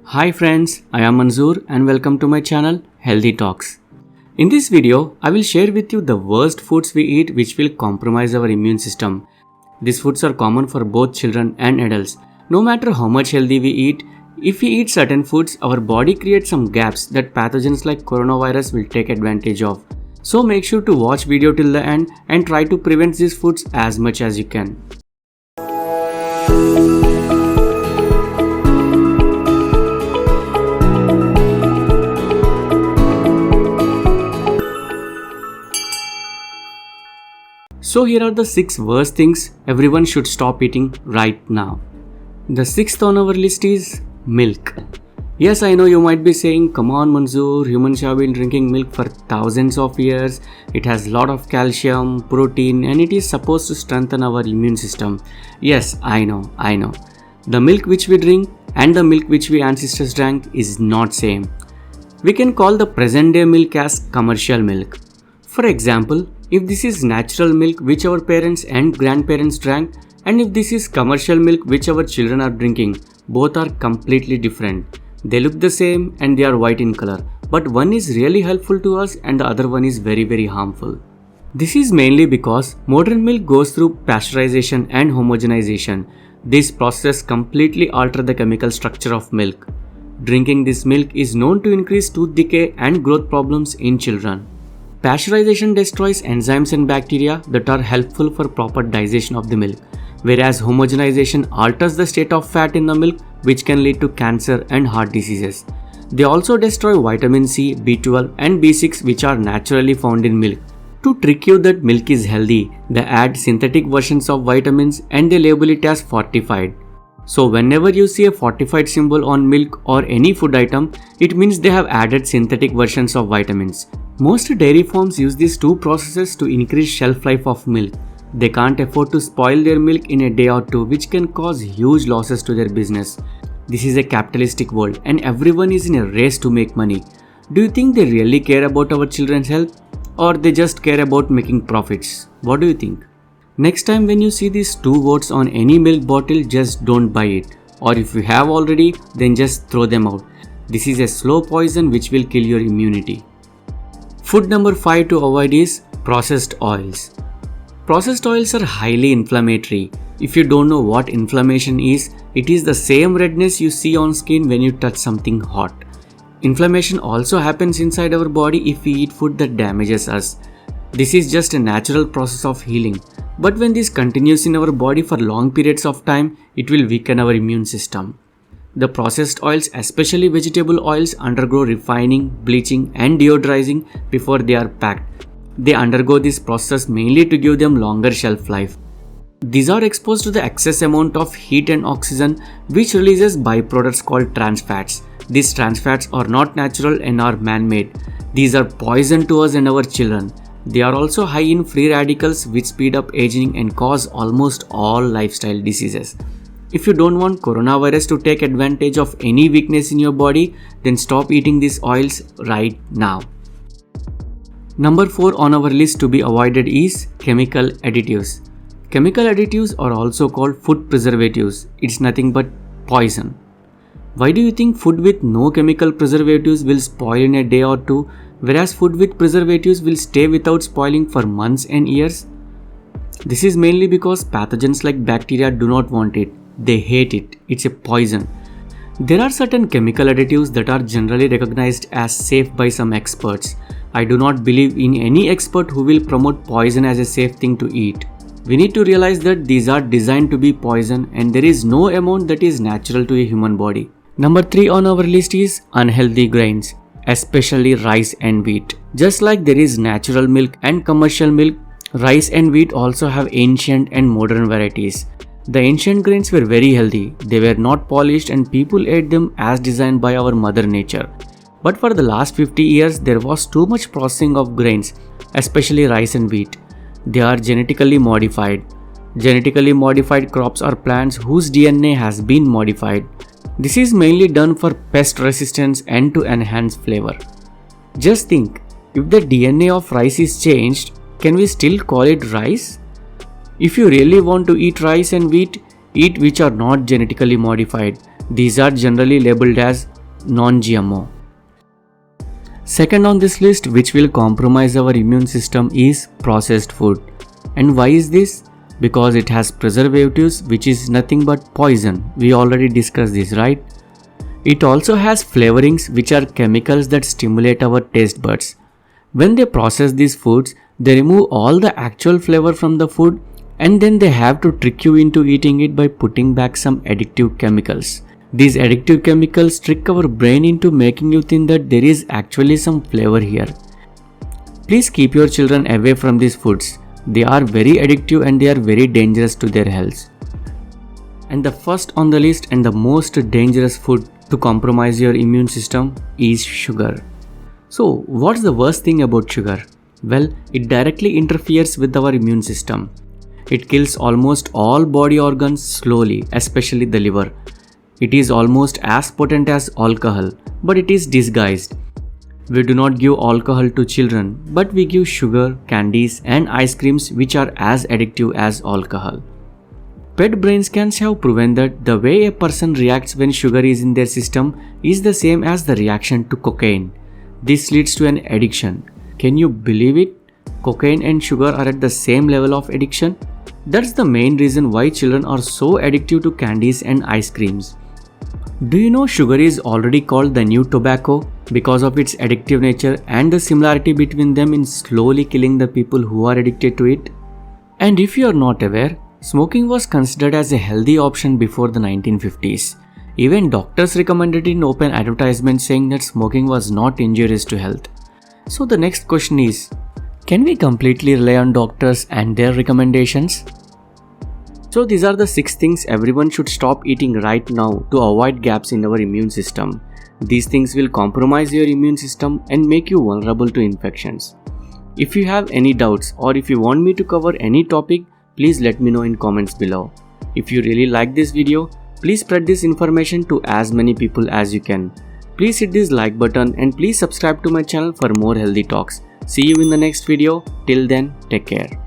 Hi friends, I am Manzoor and welcome to my channel Healthy Talks. In this video, I will share with you the worst foods we eat which will compromise our immune system. These foods are common for both children and adults. No matter how much healthy we eat, if we eat certain foods, our body creates some gaps that pathogens like coronavirus will take advantage of. So make sure to watch video till the end and try to prevent these foods as much as you can. So here are the 6 worst things everyone should stop eating right now. The 6th on our list is milk. Yes, I know you might be saying, come on Manzoor, humans have been drinking milk for thousands of years. It has lot of calcium, protein and it is supposed to strengthen our immune system. Yes, I know. The milk which we drink and the milk which we ancestors drank is not same. We can call the present day milk as commercial milk. For example, if this is natural milk which our parents and grandparents drank, and if this is commercial milk which our children are drinking, both are completely different. They look the same and they are white in color, but one is really helpful to us and the other one is very harmful. This is mainly because modern milk goes through pasteurization and homogenization. This process completely alters the chemical structure of milk. Drinking this milk is known to increase tooth decay and growth problems in children. Pasteurization destroys enzymes and bacteria that are helpful for proper digestion of the milk, whereas homogenization alters the state of fat in the milk, which can lead to cancer and heart diseases. They also destroy vitamin C, B12 and B6 which are naturally found in milk. To trick you that milk is healthy, they add synthetic versions of vitamins and they label it as fortified. So whenever you see a fortified symbol on milk or any food item, it means they have added synthetic versions of vitamins. Most dairy farms use these two processes to increase shelf life of milk. They can't afford to spoil their milk in a day or two, which can cause huge losses to their business. This is a capitalistic world and everyone is in a race to make money. Do you think they really care about our children's health or they just care about making profits? What do you think? Next time when you see these 2 words on any milk bottle, just don't buy it. Or if you have already, then just throw them out. This is a slow poison which will kill your immunity. Food number 5 to avoid is processed oils. Processed oils are highly inflammatory. If you don't know what inflammation is, it is the same redness you see on skin when you touch something hot. Inflammation also happens inside our body if we eat food that damages us. This is just a natural process of healing. But when this continues in our body for long periods of time, it will weaken our immune system. The processed oils, especially vegetable oils, undergo refining, bleaching and deodorizing before they are packed. They undergo this process mainly to give them longer shelf life. These are exposed to the excess amount of heat and oxygen which releases byproducts called trans fats. These trans fats are not natural and are man-made. These are poison to us and our children. They are also high in free radicals which speed up aging and cause almost all lifestyle diseases. If you don't want coronavirus to take advantage of any weakness in your body, then stop eating these oils right now. Number 4 on our list to be avoided is chemical additives. Chemical additives are also called food preservatives. It's nothing but poison. Why do you think food with no chemical preservatives will spoil in a day or two, whereas food with preservatives will stay without spoiling for months and years? This is mainly because pathogens like bacteria do not want it. They hate it. It's a poison. There are certain chemical additives that are generally recognized as safe by some experts. I do not believe in any expert who will promote poison as a safe thing to eat. We need to realize that these are designed to be poison and there is no amount that is natural to a human body. Number 3 on our list is unhealthy grains, especially rice and wheat. Just like there is natural milk and commercial milk, rice and wheat also have ancient and modern varieties. The ancient grains were very healthy. They were not polished and people ate them as designed by our mother nature. But for the last 50 years, there was too much processing of grains, especially rice and wheat. They are genetically modified. Genetically modified crops are plants whose DNA has been modified. This is mainly done for pest resistance and to enhance flavor. Just think, if the DNA of rice is changed, can we still call it rice? If you really want to eat rice and wheat, eat which are not genetically modified. These are generally labeled as non-GMO. Second on this list, which will compromise our immune system, is processed food. And why is this? Because it has preservatives, which is nothing but poison. We already discussed this, right? It also has flavorings, which are chemicals that stimulate our taste buds. When they process these foods, they remove all the actual flavor from the food, and then they have to trick you into eating it by putting back some addictive chemicals. These addictive chemicals trick our brain into making you think that there is actually some flavor here. Please keep your children away from these foods. They are very addictive and they are very dangerous to their health. And the first on the list and the most dangerous food to compromise your immune system is sugar. So, what's the worst thing about sugar? Well, it directly interferes with our immune system. It kills almost all body organs slowly, especially the liver. It is almost as potent as alcohol, but it is disguised. We do not give alcohol to children, but we give sugar, candies, and ice creams which are as addictive as alcohol. PET brain scans have proven that the way a person reacts when sugar is in their system is the same as the reaction to cocaine. This leads to an addiction. Can you believe it? Cocaine and sugar are at the same level of addiction? That's the main reason why children are so addictive to candies and ice creams. Do you know sugar is already called the new tobacco because of its addictive nature and the similarity between them in slowly killing the people who are addicted to it? And if you are not aware, smoking was considered as a healthy option before the 1950s. Even doctors recommended it in open advertisements saying that smoking was not injurious to health. So the next question is, can we completely rely on doctors and their recommendations? So these are the 6 things everyone should stop eating right now to avoid gaps in our immune system. These things will compromise your immune system and make you vulnerable to infections. If you have any doubts or if you want me to cover any topic, please let me know in comments below. If you really like this video, please spread this information to as many people as you can. Please hit this like button and please subscribe to my channel for more healthy talks. See you in the next video. Till then, take care.